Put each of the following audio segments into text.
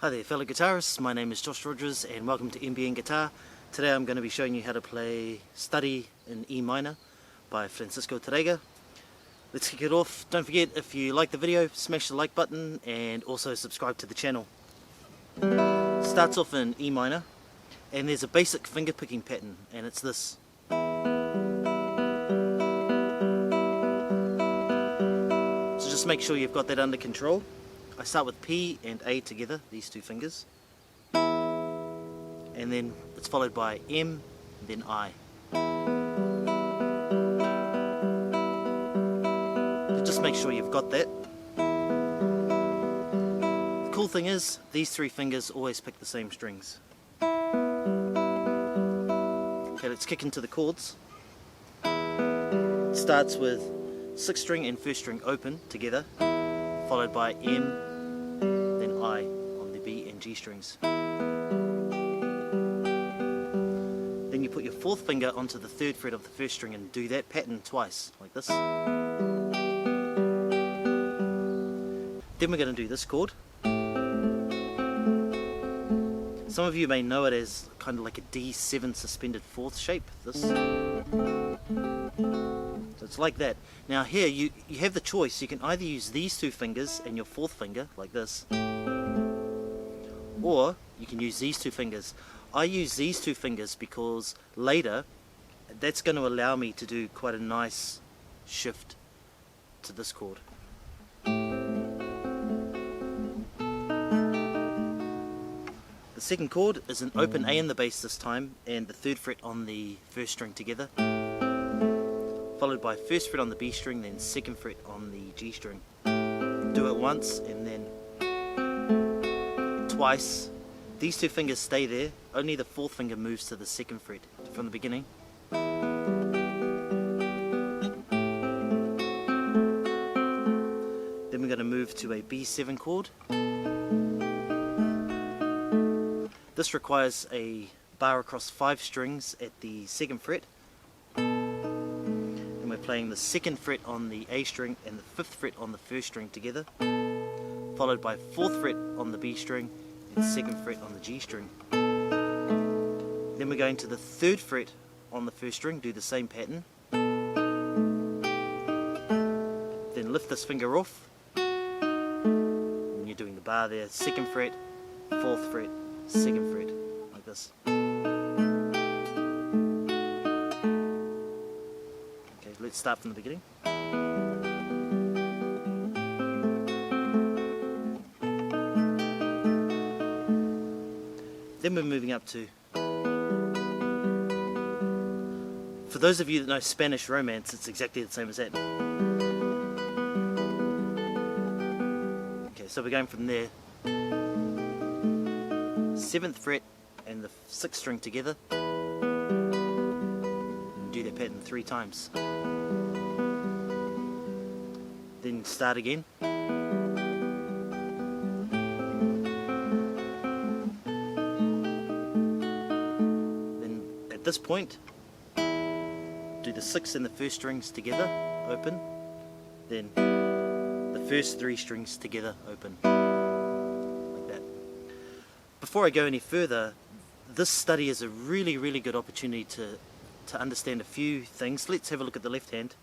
Hi there fellow guitarists, my name is Josh Rogers and welcome to NBN Guitar. Today I'm going to be showing you how to play Study in E minor by Francisco Tarrega. Let's kick it off. Don't forget, if you like the video, smash the like button and also subscribe to the channel. Starts off in E minor and there's a basic finger picking pattern and it's this. So just make sure you've got that under control. I start with P and A together, these two fingers, and then it's followed by M, and then I. So just make sure you've got that. The cool thing is, these three fingers always pick the same strings. Okay, let's kick into the chords. It starts with 6th string and 1st string open together, followed by M, then I on the B and G strings. Then you put your 4th finger onto the 3rd fret of the 1st string and do that pattern twice, like this. Then we're going to do this chord. Some of you may know it as kind of like a D7 suspended 4th shape, this. So it's like that. Now here you have the choice. You can either use these two fingers and your 4th finger like this, or you can use these two fingers. I use these two fingers because later that's going to allow me to do quite a nice shift to this chord. The second chord is an open A in the bass this time and the 3rd fret on the 1st string together, followed by 1st fret on the B string, then 2nd fret on the G string. Do it once and then twice. These two fingers stay there, only the 4th finger moves to the 2nd fret from the beginning. Then we're going to move to a B7 chord. This requires a bar across 5 strings at the 2nd fret. We're playing the 2nd fret on the A string and the 5th fret on the 1st string together, followed by 4th fret on the B string and 2nd fret on the G string. Then we're going to the 3rd fret on the 1st string, do the same pattern. Then lift this finger off, and you're doing the bar there, 2nd fret, 4th fret, 2nd fret, like this. Let's start from the beginning. Then we're moving up to, for those of you that know Spanish Romance, it's exactly the same as that. Okay, so we're going from there. 7th fret and the 6th string together. Do that pattern 3 times. Then start again. Then at this point, do the 6th and the 1st strings together, open. Then the first 3 strings together, open. Like that. Before I go any further, this study is a really good opportunity to understand a few things. Let's have a look at the left hand.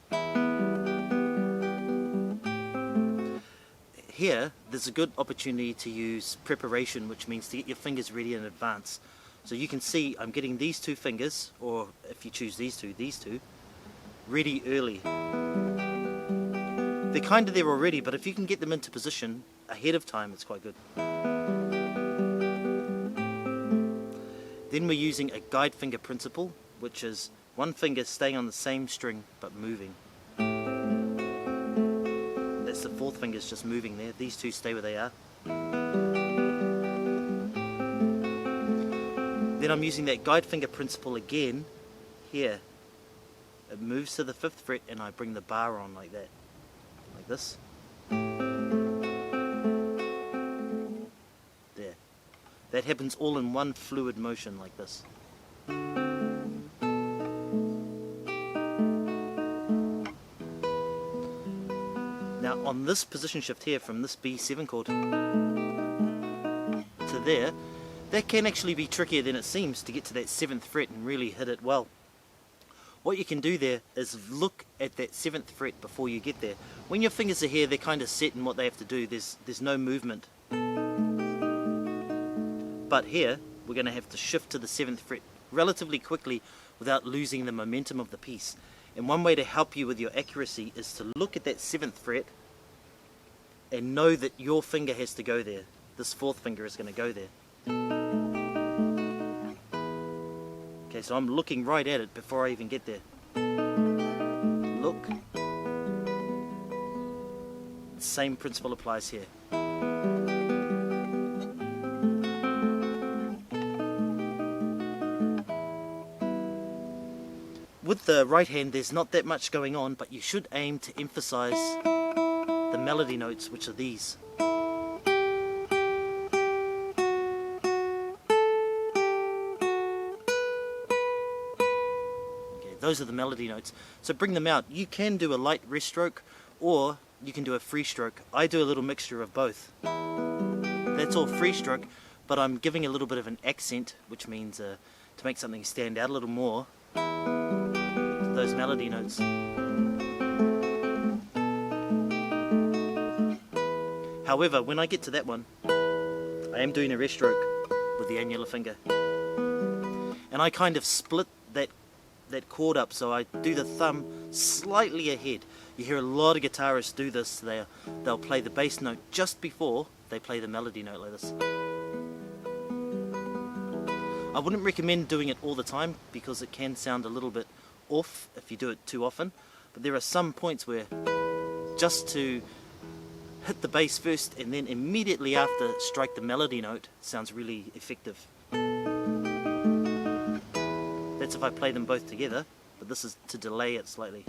Here, there's a good opportunity to use preparation, which means to get your fingers ready in advance. So you can see I'm getting these two fingers, or if you choose these two, ready early. They're kind of there already, but if you can get them into position ahead of time, it's quite good. Then we're using a guide finger principle, which is one finger staying on the same string but moving. That's the 4th finger is just moving there. These two stay where they are. Then I'm using that guide finger principle again here. It moves to the 5th fret and I bring the bar on like that. Like this. There. That happens all in one fluid motion like this. Now on this position shift here from this B7 chord to there, that can actually be trickier than it seems to get to that 7th fret and really hit it well. What you can do there is look at that 7th fret before you get there. When your fingers are here, they're kind of set in what they have to do. There's no movement. But here, we're going to have to shift to the 7th fret relatively quickly without losing the momentum of the piece. And one way to help you with your accuracy is to look at that 7th fret and know that your finger has to go there. This 4th finger is going to go there. Okay, so I'm looking right at it before I even get there. Look. The same principle applies here. With the right hand, there's not that much going on, but you should aim to emphasize the melody notes, which are these. Okay, those are the melody notes. So bring them out. You can do a light rest stroke, or you can do a free stroke. I do a little mixture of both. That's all free stroke, but I'm giving a little bit of an accent, which means to make something stand out a little more. Those melody notes. However, when I get to that one, I am doing a rest stroke with the annular finger. And I kind of split that chord up, so I do the thumb slightly ahead. You hear a lot of guitarists do this. They'll play the bass note just before they play the melody note like this. I wouldn't recommend doing it all the time because it can sound a little bit off if you do it too often, but there are some points where just to hit the bass first and then immediately after strike the melody note sounds really effective. That's if I play them both together, but this is to delay it slightly.